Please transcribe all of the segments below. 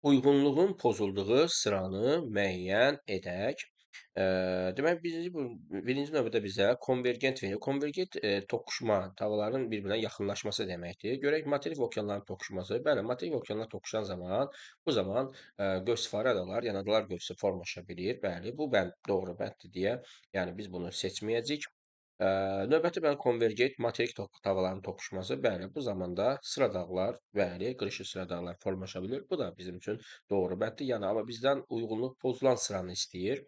Uyğunluğun pozulduğu sıranı müəyyən edək. Demək, birinci növbədə bizə konvergent verir. Konvergent, toqquşma, havaların bir-birinə yaxınlaşması deməkdir. Görək materik və okeanların toqquşması. Bəli, materik və okeanlar toqquşan zaman, bu zaman, qövsfarı adalar, yəni adalar qövsü formalaşa bilir. Bəli, bu bənd doğru bənddir deyə, yəni biz bunu seçməyəcəyik. Növbəti bəli, konvergent materik havaların toqquşması. Bəli, bu zamanda sıra dağlar, bəli, qırışıq sıra dağlar formalaşa bilir. Bu da bizim üçün doğru bənddir. Yəni, amma bizdən uyğunluq pozulan sıranı istəyir.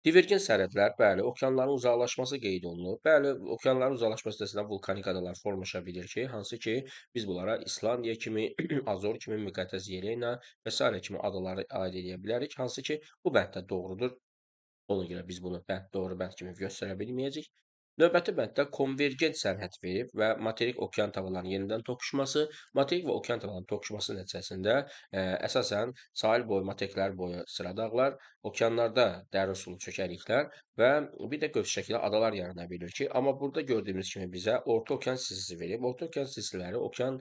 Divergent sərhədlər, bəli, okeanların uzaqlaşması qeyd olunub. Bəli, okeanların uzaqlaşması nəticəsində vulkanik adalar formalaşa bilir ki, hansı ki, biz bunlara İslandiya kimi, Azor kimi, Müqəddəs Yelena və sairə kimi adaları aid edə bilərik, hansı ki, bu bənd də doğrudur. Ona görə biz bunu doğru bənd kimi göstərə bilməyəcəyik. Növbəti bənddə konvergent sərhəd verib və materik okean havalarının yenidən toqquşması, materik və okean havalarının toqquşması nəticəsində əsasən sahil boyu, materiklər boyu sıra dağlar, okeanlarda dərin sulu çökəkliklər və bir də qövs şəkilli adalar yarana bilir ki, amma burada gördüyümüz kimi bizə orta okean silsisi verib. Orta okean silsiləri okean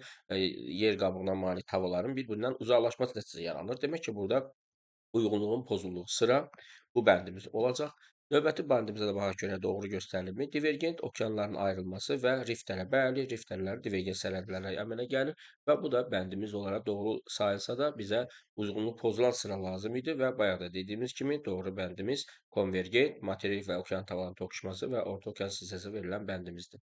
yer qabığına malik havaların bir-birindən uzaqlaşması nəticəsində yaranır. Demək ki, burada uyğunluğun pozulduğu sıra bu bəndimiz olacaq. Növbəti bəndimizə də baxaq görək doğru göstərilibmi? Divergent okeanların ayrılması və riftlərə. Bəli, riftlər divergent sərhədlərə əmələ gəlir və bu da bəndimiz olaraq doğru sayılsa da bizə uyğunluq pozulan sıra lazım idi və bayaq da dediyimiz kimi doğru bəndimiz konvergent, materik və okean havalarının toqquşması və orta okean silsiləsində verilən bəndimizdir.